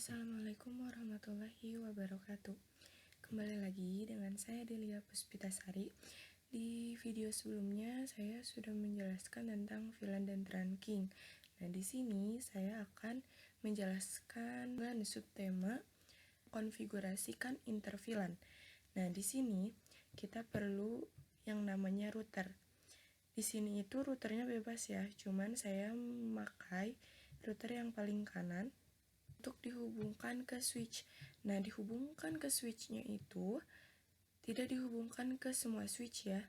Assalamualaikum warahmatullahi wabarakatuh. Kembali lagi dengan saya Delia Puspitasari. Di video sebelumnya saya sudah menjelaskan tentang VLAN dan trunking. Nah, di sini saya akan menjelaskan dengan subtema konfigurasikan interVLAN. Nah, di sini kita perlu yang namanya router. Di sini itu routernya bebas ya, cuman saya memakai router yang paling kanan untuk dihubungkan ke switch. Nah, dihubungkan ke switchnya itu tidak dihubungkan ke semua switch ya,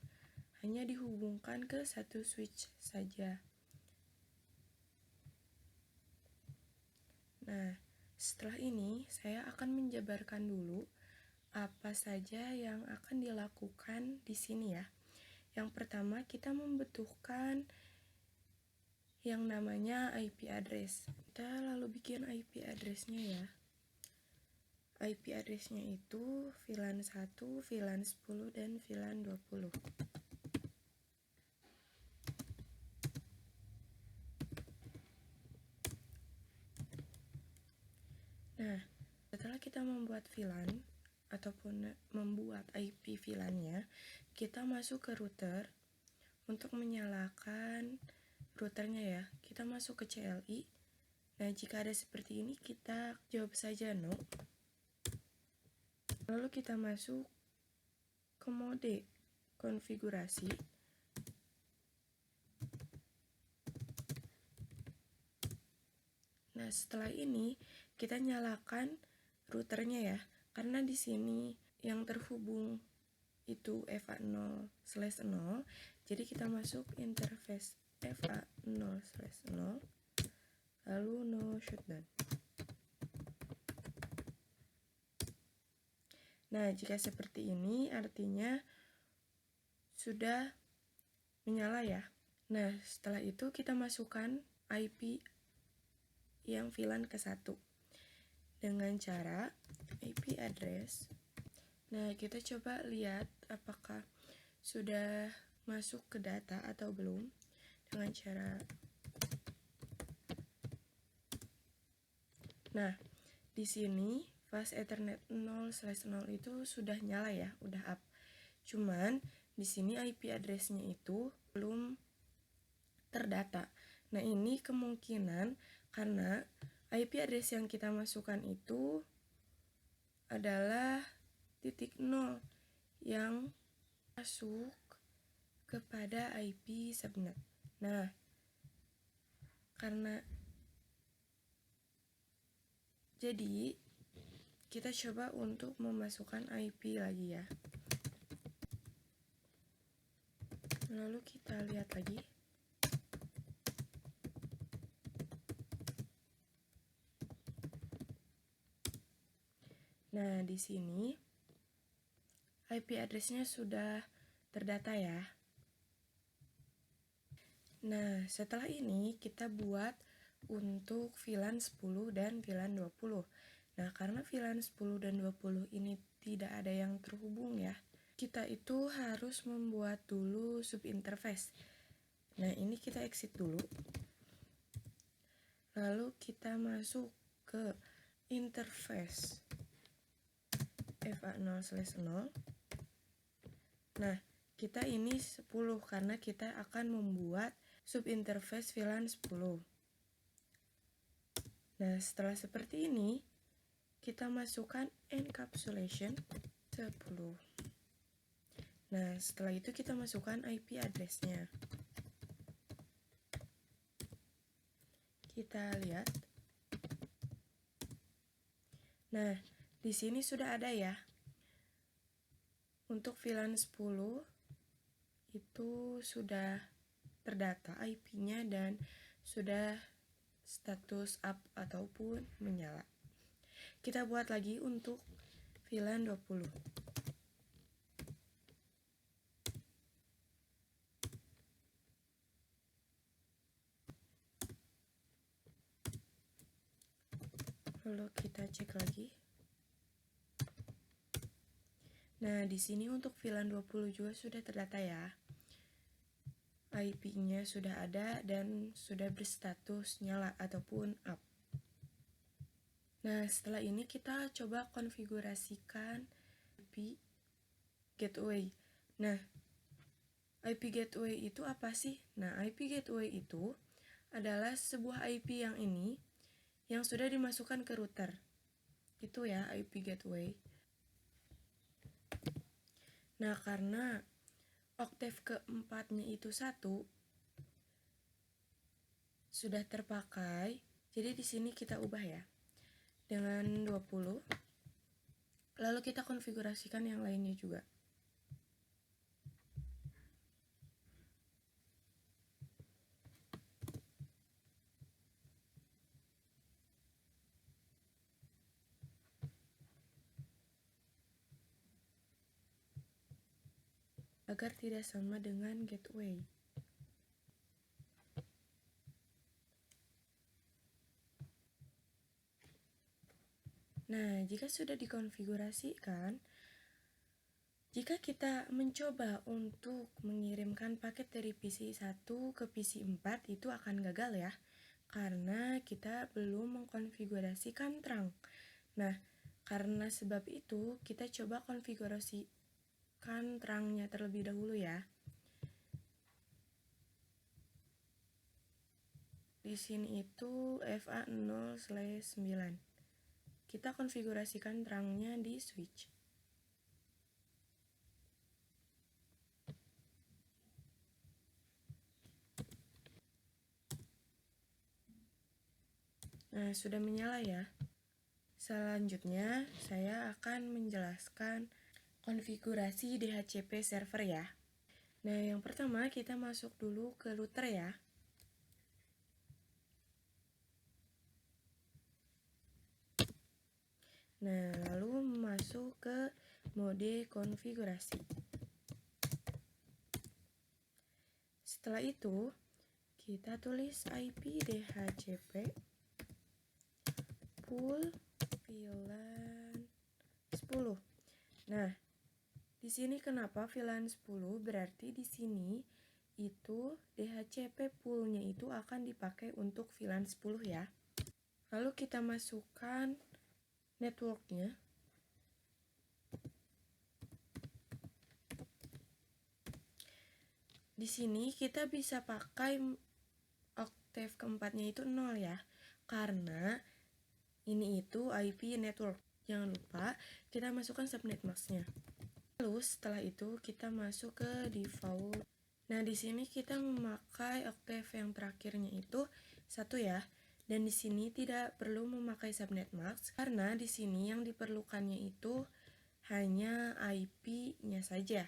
hanya dihubungkan ke satu switch saja. Nah, setelah ini saya akan menjabarkan dulu apa saja yang akan dilakukan di sini ya. Yang pertama, kita membutuhkan yang namanya IP address. Kita lalu bikin IP address-nya ya. IP address-nya itu VLAN 1, VLAN 10, dan VLAN 20. Nah, setelah kita membuat VLAN ataupun membuat IP VLAN-nya, kita masuk ke router untuk menyalakan routernya ya. Kita masuk ke CLI. Nah, jika ada seperti ini, kita jawab saja no. Lalu kita masuk ke mode konfigurasi. Nah, setelah ini kita nyalakan routernya ya. Karena di sini yang terhubung itu FA0/0. Jadi kita masuk interface FA0/0. Lalu no shutdown. Nah, jika seperti ini artinya sudah menyala ya. Nah, setelah itu kita masukkan IP yang VLAN ke 1 dengan cara IP address. Nah, kita coba lihat apakah sudah masuk ke data atau belum dengan cara. Nah, di sini fast Ethernet 0/0 itu sudah nyala ya, udah up. Cuman di sini IP address-nya itu belum terdata. Nah, ini kemungkinan karena IP address yang kita masukkan itu adalah titik 0 yang masuk kepada IP subnet. Nah, karena jadi kita coba untuk memasukkan IP lagi ya. Lalu kita lihat lagi. Nah, di sini IP address-nya sudah terdata ya. Nah, setelah ini kita buat untuk VLAN 10 dan VLAN 20. Nah, karena VLAN 10 dan 20 ini tidak ada yang terhubung ya, kita itu harus membuat dulu subinterface. Nah, ini kita exit dulu. Lalu kita masuk ke interface FA0/0. Nah, kita ini 10 karena kita akan membuat subinterface VLAN 10. Nah, setelah seperti ini, kita masukkan encapsulation 10. Nah, setelah itu kita masukkan IP address-nya. Kita lihat. Nah, di sini sudah ada ya. Untuk VLAN 10 itu sudah terdata IP-nya dan sudah status up ataupun menyala. Kita buat lagi untuk VLAN 20. Lalu kita cek lagi. Nah, di sini untuk VLAN 20 juga sudah terdata ya. IP-nya sudah ada dan sudah berstatus nyala ataupun up. Nah, setelah ini kita coba konfigurasikan IP gateway. Nah, IP gateway itu apa sih? Nah, IP gateway itu adalah sebuah IP yang ini yang sudah dimasukkan ke router. Itu ya IP gateway. Nah, karena oktav keempatnya itu 1 sudah terpakai, jadi di sini kita ubah ya dengan 20. Lalu kita konfigurasikan yang lainnya juga. Agar tidak sama dengan gateway. Nah, jika sudah dikonfigurasikan, jika kita mencoba untuk mengirimkan paket dari PC 1 ke PC 4 itu akan gagal ya, karena kita belum mengkonfigurasikan trunk. Nah, karena sebab itu kita coba konfigurasikan trunknya terlebih dahulu ya. Di sini itu FA0/9. Kita konfigurasikan trunknya di switch. Nah, sudah menyala ya. Selanjutnya, saya akan menjelaskan konfigurasi DHCP server ya. Nah, yang pertama kita masuk dulu ke router ya. Nah, lalu masuk ke mode konfigurasi. Setelah itu, kita tulis IP DHCP pool VLAN 10. Nah, di sini kenapa VLAN 10? Berarti di sini itu DHCP poolnya itu akan dipakai untuk VLAN 10 ya. Lalu kita masukkan networknya. Di sini kita bisa pakai oktav keempatnya itu 0 ya, karena ini itu IP network. Jangan lupa kita masukkan subnet masknya. Lalu setelah itu kita masuk ke default. Nah, di sini kita memakai oktav yang terakhirnya itu 1 ya. Dan di sini tidak perlu memakai subnet mask karena di sini yang diperlukannya itu hanya IP-nya saja.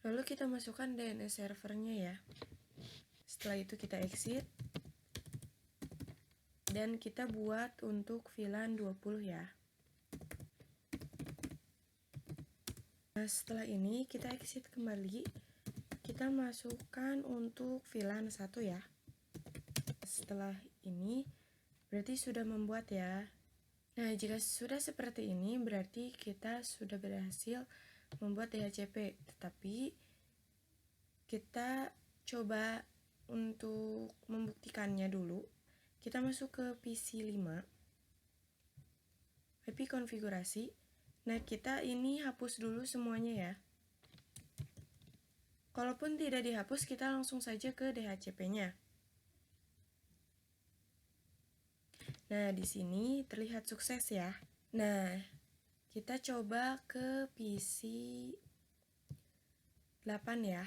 Lalu kita masukkan DNS servernya ya. Setelah itu kita exit. Dan kita buat untuk VLAN 20 ya. Nah, setelah ini kita exit kembali. Kita masukkan untuk VLAN 1 ya. Setelah ini berarti sudah membuat ya. Nah, jika sudah seperti ini berarti kita sudah berhasil membuat DHCP. Tetapi kita coba untuk membuktikannya dulu. Kita masuk ke PC 5. IP konfigurasi. Nah, kita ini hapus dulu semuanya ya. Kalaupun tidak dihapus, kita langsung saja ke DHCP-nya. Nah, di sini terlihat sukses ya. Nah, kita coba ke PC 8 ya.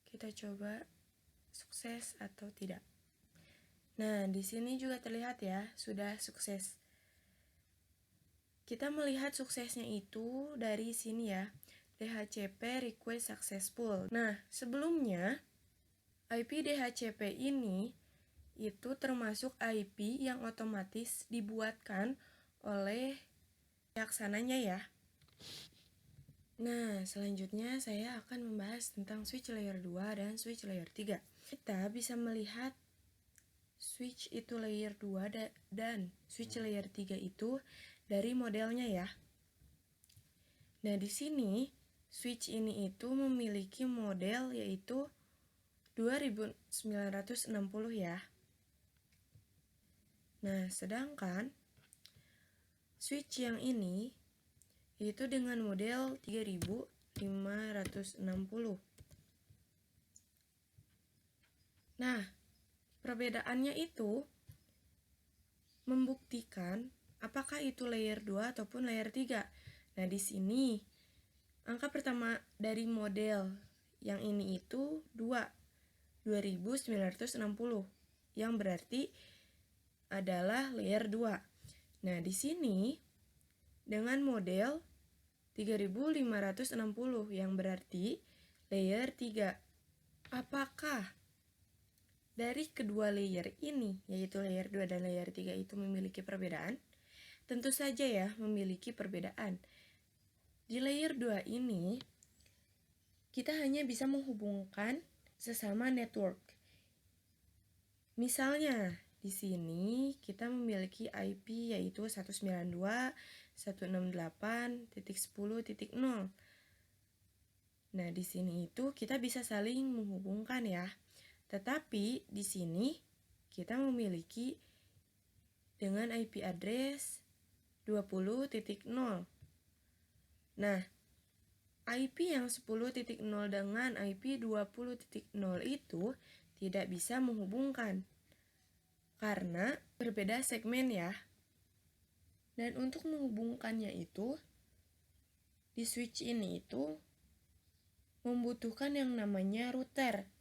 Kita coba sukses atau tidak. Nah, di sini juga terlihat ya, sudah sukses. Kita melihat suksesnya itu dari sini ya, DHCP request successful. Nah, sebelumnya IP DHCP ini itu termasuk IP yang otomatis dibuatkan oleh pihak sananya ya. Nah, selanjutnya saya akan membahas tentang switch layer 2 dan switch layer 3. Kita bisa melihat switch itu layer 2 dan switch layer 3 itu dari modelnya ya. Nah, di sini switch ini itu memiliki model yaitu 2960 ya. Nah, sedangkan switch yang ini itu dengan model 3560. Nah, perbedaannya itu membuktikan apakah itu layer 2 ataupun layer 3. Nah, di sini angka pertama dari model yang ini itu 2960, yang berarti adalah layer 2. Nah, di sini dengan model 3560 yang berarti layer 3. Apakah dari kedua layer ini, yaitu layer 2 dan layer 3 itu memiliki perbedaan? Tentu saja ya, memiliki perbedaan. Di layer 2 ini, kita hanya bisa menghubungkan sesama network. Misalnya, di sini kita memiliki IP yaitu 192.168.10.0. Nah, di sini itu kita bisa saling menghubungkan ya. Tetapi di sini kita memiliki dengan IP address 20.0. Nah, IP yang 10.0 dengan IP 20.0 itu tidak bisa menghubungkan karena berbeda segmen ya. Dan untuk menghubungkannya itu di switch ini itu membutuhkan yang namanya router.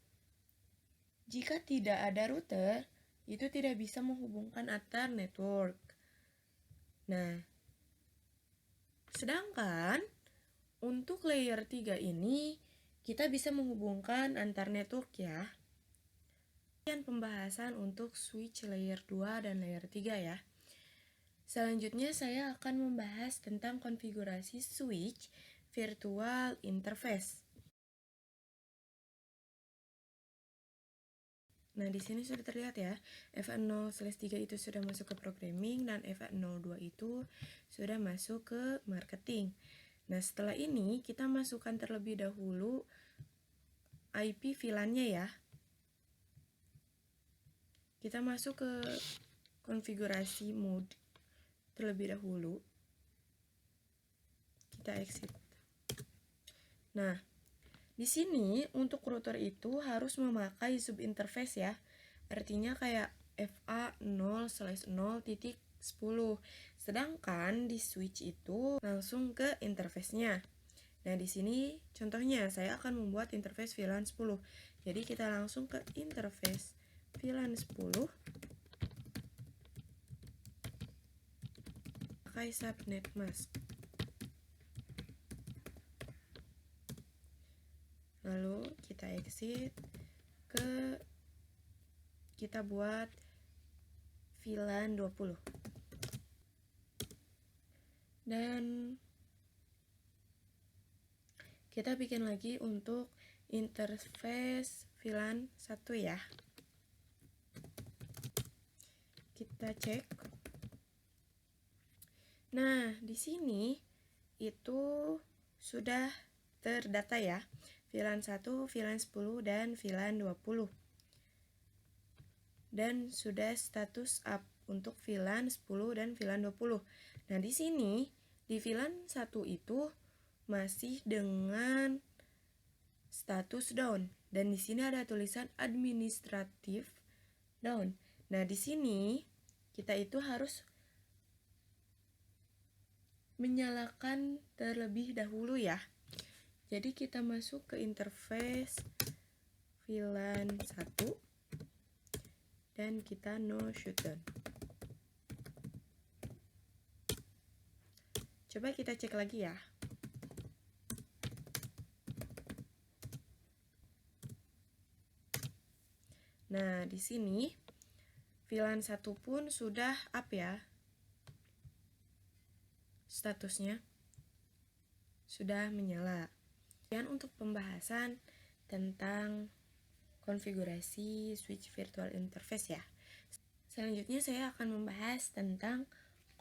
Jika tidak ada router, itu tidak bisa menghubungkan antar network. Nah, sedangkan untuk layer 3 ini kita bisa menghubungkan antar network ya. Sekian pembahasan untuk switch layer 2 dan layer 3 ya. Selanjutnya saya akan membahas tentang konfigurasi switch virtual interface. Nah, di sini sudah terlihat ya, FA0/3 itu sudah masuk ke programming dan FA02 itu sudah masuk ke marketing. Nah, setelah ini kita masukkan terlebih dahulu IP VLAN-nya ya. Kita masuk ke konfigurasi mode terlebih dahulu. Kita exit. Nah, di sini untuk router itu harus memakai subinterface ya. Artinya kayak FA0/0.10. Sedangkan di switch itu langsung ke interface-nya. Nah, di sini contohnya saya akan membuat interface VLAN 10. Jadi kita langsung ke interface VLAN 10. Pakai subnet mask. Lalu kita exit kita buat VLAN 20. Dan kita bikin lagi untuk interface VLAN 1 ya. Kita cek. Nah, di sini itu sudah terdata ya. VLAN 1, VLAN 10, dan VLAN 20. Dan sudah status up untuk VLAN 10 dan VLAN 20. Nah, di sini di VLAN 1 itu masih dengan status down dan di sini ada tulisan administratif down. Nah, di sini kita itu harus menyalakan terlebih dahulu ya. Jadi kita masuk ke interface VLAN 1 dan kita no shutdown. Coba kita cek lagi ya. Nah, di sini VLAN 1 pun sudah up ya. Statusnya sudah menyala. Dan untuk pembahasan tentang konfigurasi switch virtual interface ya. Selanjutnya saya akan membahas tentang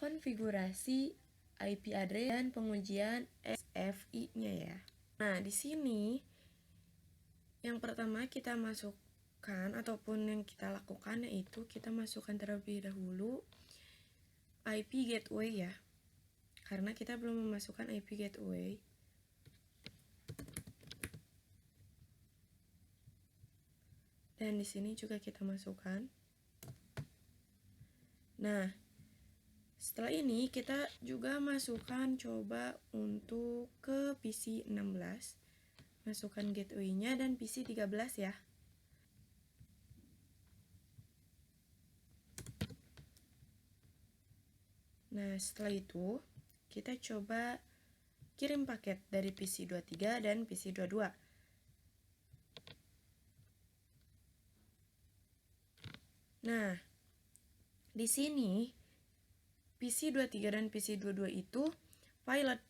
konfigurasi IP address dan pengujian SFI-nya ya. Nah, di sini yang pertama kita masukkan ataupun yang kita lakukan yaitu kita masukkan terlebih dahulu IP gateway ya. Karena kita belum memasukkan IP gateway. Dan di sini juga kita masukkan. Nah, setelah ini kita juga masukkan coba untuk ke PC 16. Masukkan gateway-nya dan PC 13 ya. Nah, setelah itu kita coba kirim paket dari PC 23 dan PC 22. Nah, di sini PC 23 dan PC 22 itu pilot.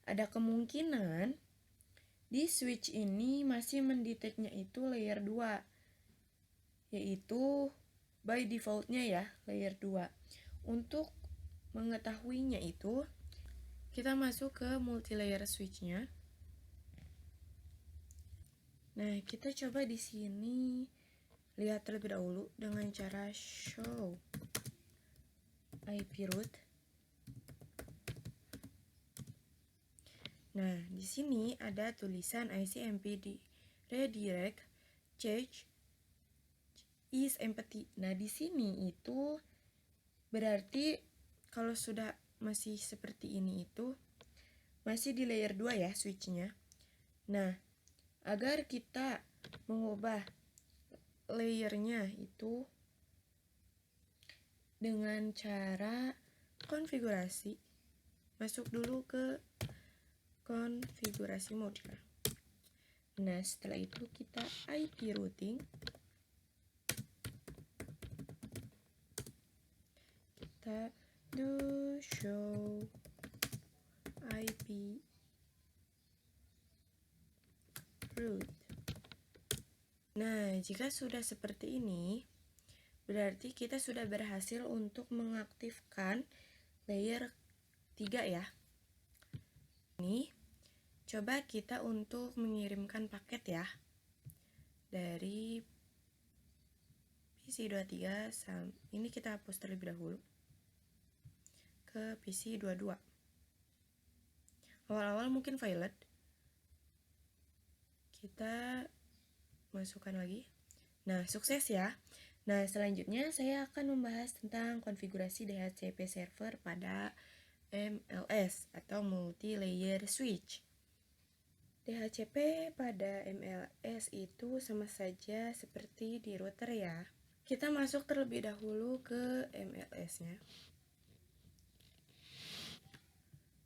Ada kemungkinan di switch ini masih mendeteknya itu layer 2, yaitu by defaultnya ya layer 2. Untuk mengetahuinya itu kita masuk ke multilayer switchnya. Nah, kita coba di sini lihat terlebih dahulu dengan cara show IP root. Nah, di sini ada tulisan ICMP di redirect change is empty. Nah, di sini itu berarti kalau sudah masih seperti ini itu masih di layer 2 ya switchnya. Nah, agar kita mengubah layernya itu dengan cara konfigurasi, masuk dulu ke konfigurasi mode. Nah, setelah itu kita IP routing. Kita do show IP root. Nah, jika sudah seperti ini, berarti kita sudah berhasil untuk mengaktifkan layer 3 ya. Ini coba kita untuk mengirimkan paket ya. Dari PC 23 ini kita hapus terlebih dahulu ke PC 22. Awal-awal mungkin violet. Kita masukkan lagi. Nah, sukses ya. Nah, selanjutnya saya akan membahas tentang konfigurasi DHCP server pada MLS atau multi-layer switch. DHCP pada MLS itu sama saja seperti di router ya. Kita masuk terlebih dahulu ke MLS-nya.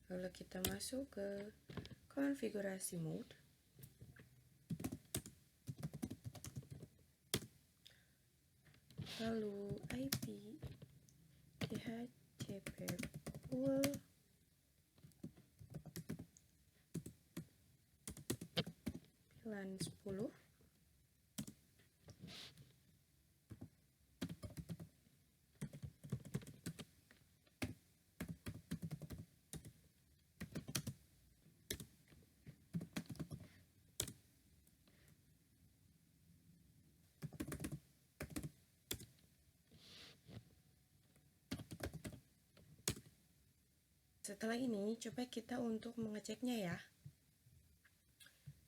Lalu kita masuk ke konfigurasi mode. Lalu IP DHCP pool VLAN 10. Setelah ini, coba kita untuk mengeceknya ya.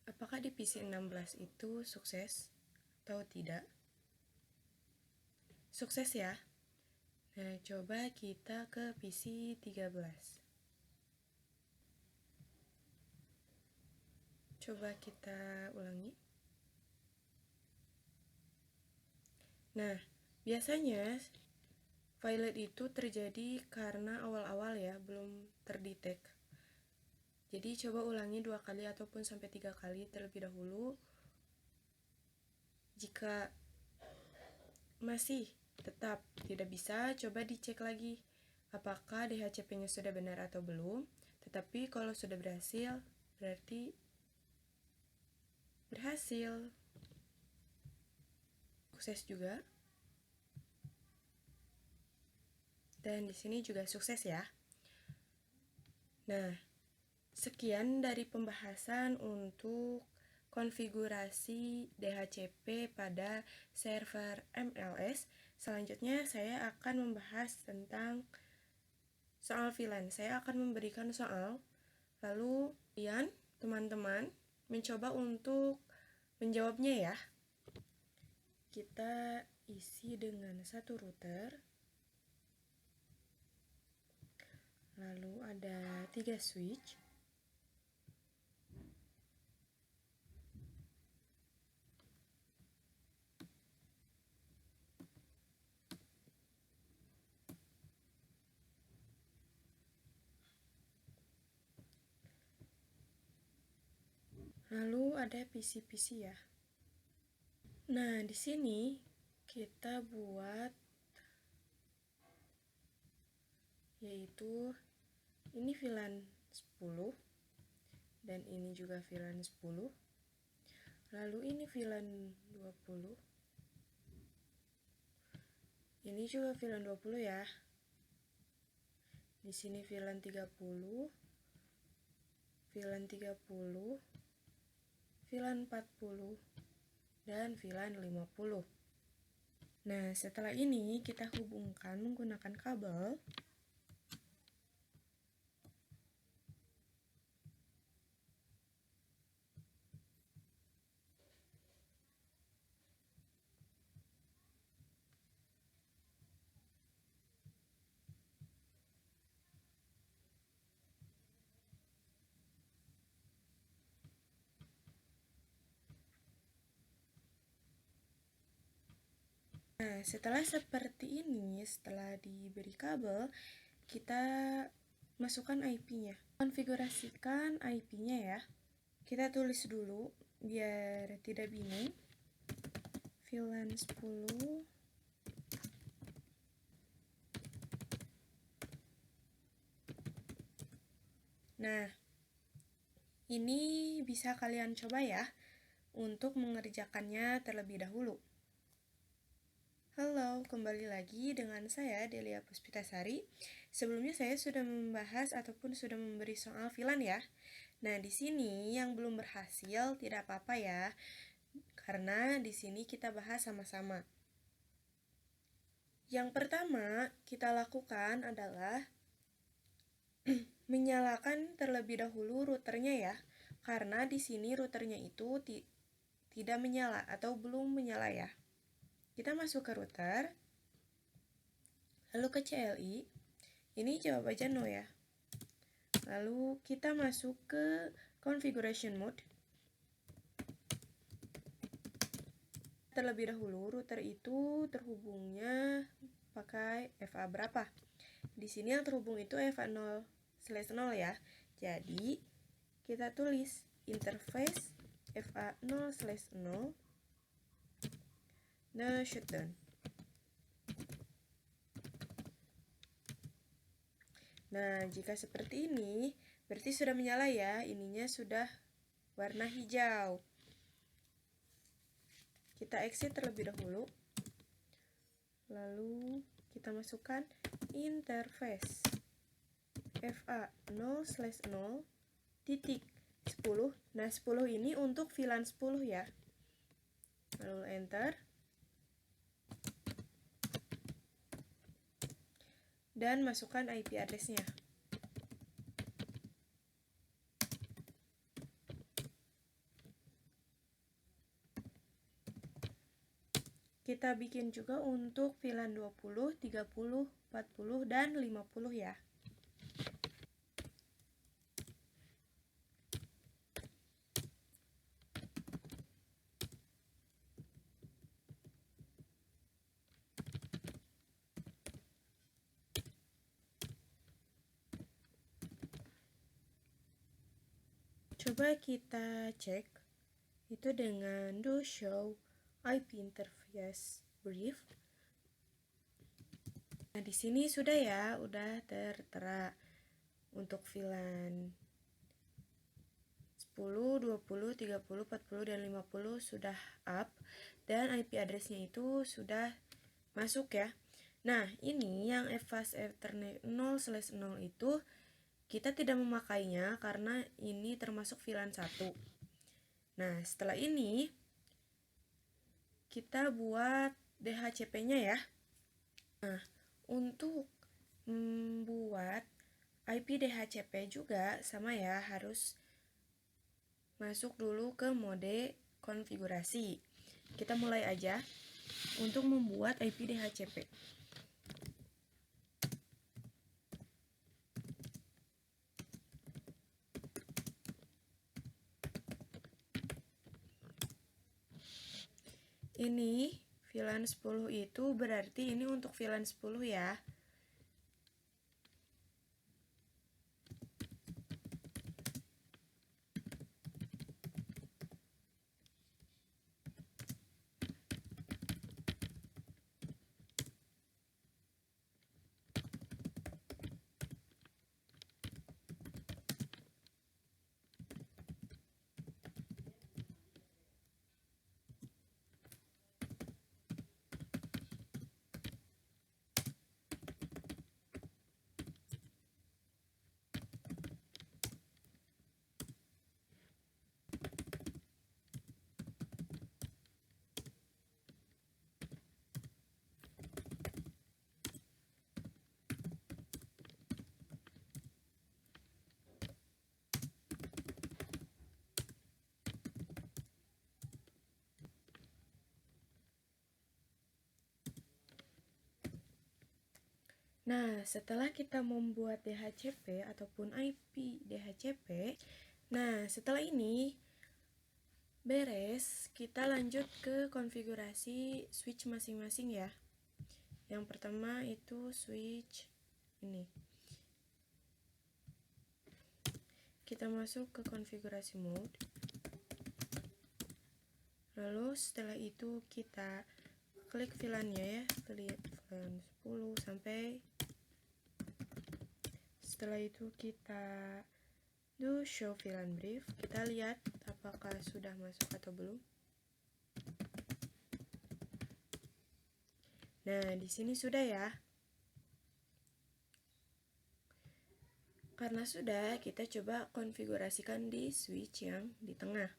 Apakah di PC 16 itu sukses atau tidak? Sukses ya. Nah, coba kita ke PC 13. Coba kita ulangi. Nah, biasanya violet itu terjadi karena awal-awal ya, belum terdetek. Jadi coba ulangi 2 kali ataupun sampai 3 kali terlebih dahulu. Jika masih tetap tidak bisa, coba dicek lagi apakah DHCP-nya sudah benar atau belum. Tetapi kalau sudah berhasil, berarti berhasil. Sukses juga. Dan di sini juga sukses ya. Nah, Sekian dari pembahasan untuk konfigurasi DHCP pada server MLS. Selanjutnya saya akan membahas tentang soal VLAN. Saya akan memberikan soal, lalu kalian, teman-teman, mencoba untuk menjawabnya ya. Kita isi dengan satu router, lalu ada 3 switch, lalu ada PC-PC ya. Nah, di sini kita buat yaitu ini VLAN 10 dan ini juga VLAN 10. Lalu ini VLAN 20. Ini juga VLAN 20 ya. Di sini VLAN 30, VLAN 30, VLAN 40, dan VLAN 50. Nah, setelah ini kita hubungkan menggunakan kabel. Nah, setelah seperti ini, setelah diberi kabel, kita masukkan IP-nya. Konfigurasikan IP-nya ya. Kita tulis dulu biar tidak bingung. VLAN 10. Nah, ini bisa kalian coba ya untuk mengerjakannya terlebih dahulu. Halo, kembali lagi dengan saya Delia Puspitasari. Sebelumnya saya sudah membahas ataupun sudah memberi soal VLAN ya. Nah, di sini yang belum berhasil tidak apa-apa ya, karena di sini kita bahas sama-sama. Yang pertama kita lakukan adalah menyalakan terlebih dahulu routernya ya, karena di sini routernya itu tidak menyala atau belum menyala ya. Kita masuk ke router, lalu ke CLI, ini jawab aja no ya. Lalu kita masuk ke configuration mode. Terlebih dahulu router itu terhubungnya pakai FA berapa? Di sini yang terhubung itu FA 0/0 ya. Jadi kita tulis interface FA 0/0. Nah, shutdown. Nah, jika seperti ini, berarti sudah menyala ya. Ininya sudah warna hijau. Kita exit terlebih dahulu. Lalu kita masukkan interface FA 0/0 titik 10. Nah, 10 ini untuk VLAN 10 ya. Lalu enter. Dan masukkan IP address-nya. Kita bikin juga untuk VLAN 20, 30, 40, dan 50 ya. Coba kita cek itu dengan do show IP interface brief. Nah, di sini sudah ya, udah tertera untuk VLAN 10, 20, 30, 40, dan 50 sudah up, dan IP address-nya itu sudah masuk ya. Nah, ini yang Fast Ethernet 0/0 itu kita tidak memakainya karena ini termasuk VLAN 1. Nah, setelah ini kita buat DHCP-nya ya. Nah, untuk membuat IP DHCP juga sama ya, harus masuk dulu ke mode konfigurasi. Kita mulai aja untuk membuat IP DHCP. Ini VLAN 10 itu berarti ini untuk VLAN 10 ya. Nah, setelah kita membuat DHCP ataupun IP DHCP, nah setelah ini beres, kita lanjut ke konfigurasi switch masing-masing ya. Yang pertama itu switch ini. Kita masuk ke konfigurasi mode. Lalu setelah itu kita klik VLAN-nya ya, klik VLAN 10 sampai. Setelah itu kita do show VLAN brief. Kita lihat apakah sudah masuk atau belum. Nah, di sini sudah ya. Karena sudah, kita coba konfigurasikan di switch yang di tengah.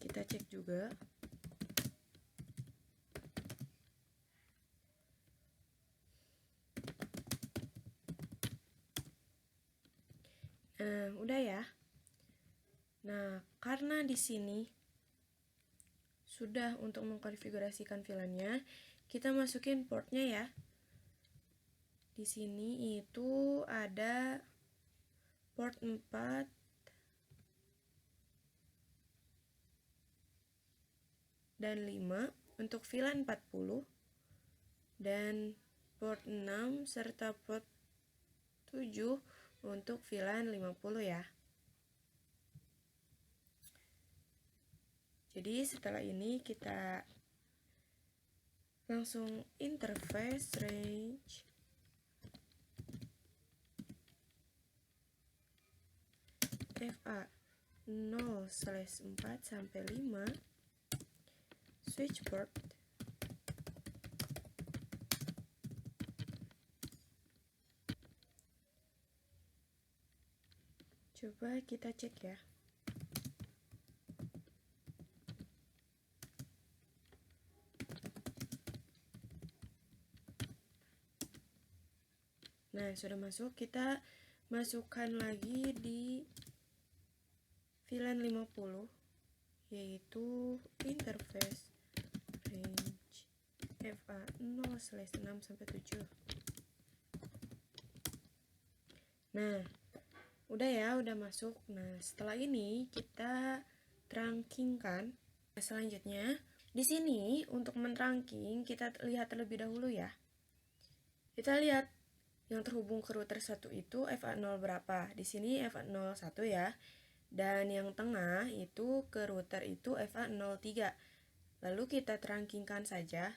Kita cek juga. Nah, udah ya. Nah, karena di sini sudah untuk mengkonfigurasikan VLAN-nya, kita masukin portnya ya. Di sini itu ada port 4 dan 5 untuk VLAN 40 dan port 6 serta port 7 untuk VLAN 50 ya. Jadi setelah ini kita langsung interface range FA 0/4 sampai 5 switch port. Coba kita cek ya. Nah, sudah masuk. Kita masukkan lagi di VLAN 50, yaitu interface range FA 0/6 sampai 7. Nah, udah ya, udah masuk. Nah, setelah ini kita trankingkan. Selanjutnya, di sini untuk mentrunking kita lihat terlebih dahulu ya. Kita lihat yang terhubung ke router 1 itu FA0 berapa. Di sini FA01 ya. Dan yang tengah itu ke router itu FA03. Lalu kita trankingkan saja.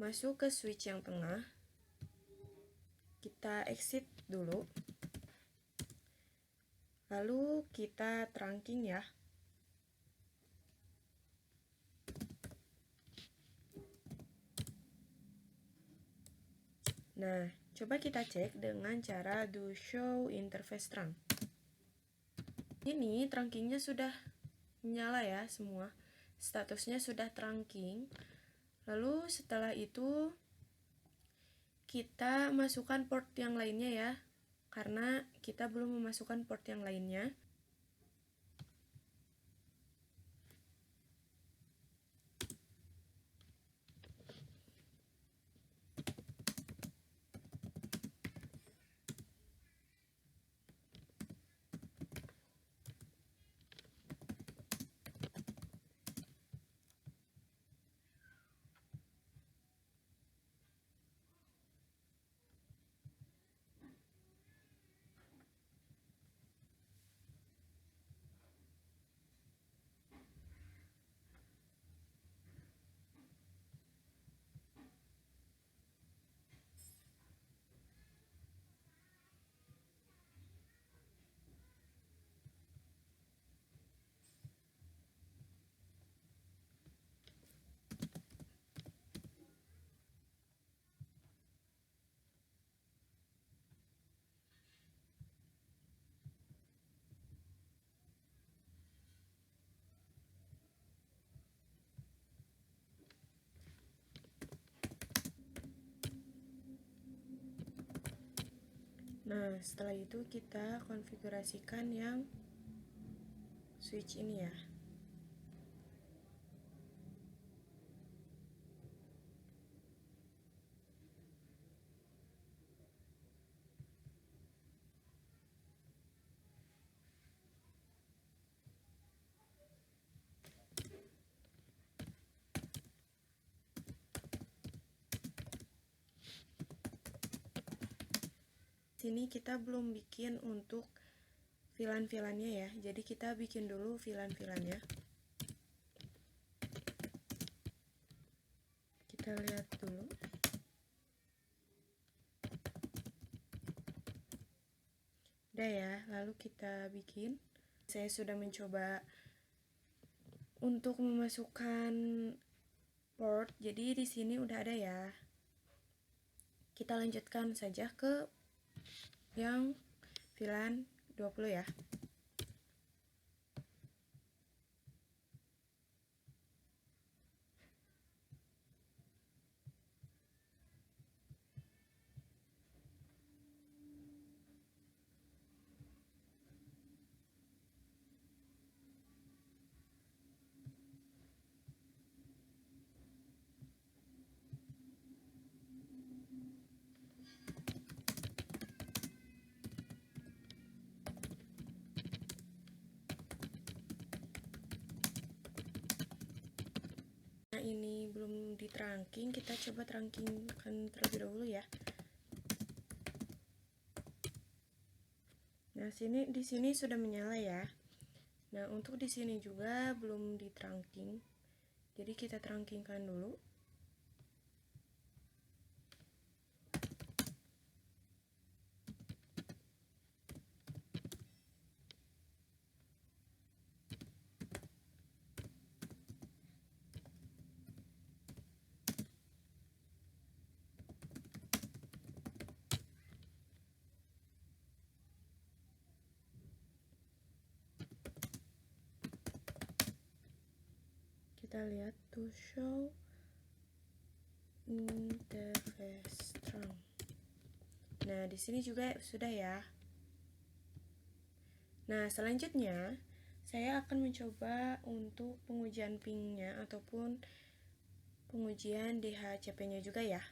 Masuk ke switch yang tengah. Kita exit dulu. Lalu kita trunking ya. Nah, coba kita cek dengan cara do show interface trunk. Ini trunkingnya sudah menyala ya semua. Statusnya sudah trunking. Lalu setelah itu kita masukkan port yang lainnya ya. Karena kita belum memasukkan port yang lainnya. Nah, setelah itu kita konfigurasikan yang switch ini ya. Sini kita belum bikin untuk VLAN-VLAN-nya ya. Jadi kita bikin dulu VLAN-VLAN-nya. Kita lihat dulu. Udah ya, lalu kita bikin. Saya sudah mencoba untuk memasukkan port. Jadi di sini udah ada ya. Kita lanjutkan saja ke yang VLAN 20 ya. Nah, ini belum di trunking, kita coba trunkingkan terlebih dahulu ya. Nah, di sini sudah menyala ya. Nah, untuk di sini juga belum di trunking. Jadi kita trunkingkan dulu. Kita lihat to show interface trunk. Nah, di sini juga sudah ya. Nah, selanjutnya saya akan mencoba untuk pengujian pingnya ataupun pengujian DHCP-nya juga ya.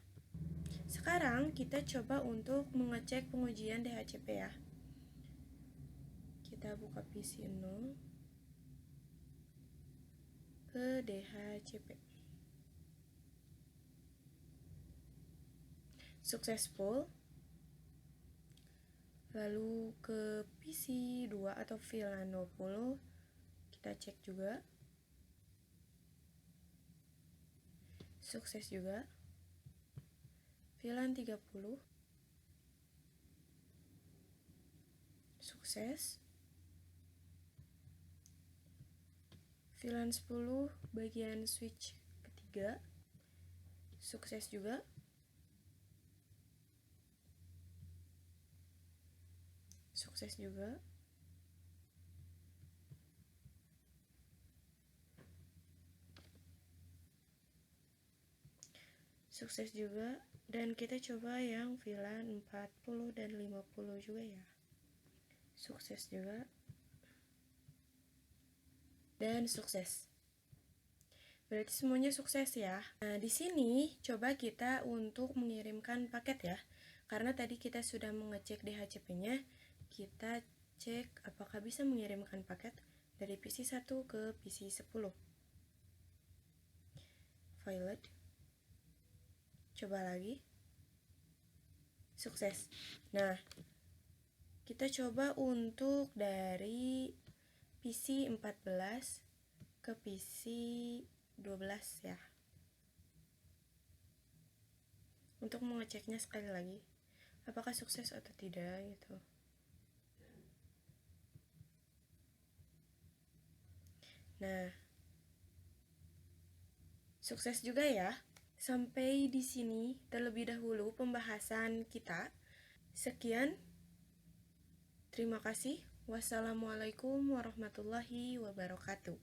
Sekarang kita coba untuk mengecek pengujian DHCP ya. Kita buka PC 0 ke DHCP. Successful. Lalu ke PC 2 atau VLAN 20 kita cek juga. Sukses juga. VLAN 30 sukses. VLAN 10 bagian switch ketiga sukses juga. sukses juga. Sukses juga. Dan kita coba yang VLAN 40 dan 50 juga ya. Sukses juga. Dan sukses. Berarti semuanya sukses ya. Nah, di sini coba kita untuk mengirimkan paket ya. Karena tadi kita sudah mengecek DHCP-nya, kita cek apakah bisa mengirimkan paket dari PC 1 ke PC 10. Violet. Coba lagi. Sukses. Nah, kita coba untuk dari PC 14 ke PC 12 ya. Untuk mengeceknya sekali lagi, apakah sukses atau tidak gitu. Nah, sukses juga ya. Sampai di sini terlebih dahulu pembahasan kita. Sekian. Terima kasih. Wassalamualaikum warahmatullahi wabarakatuh.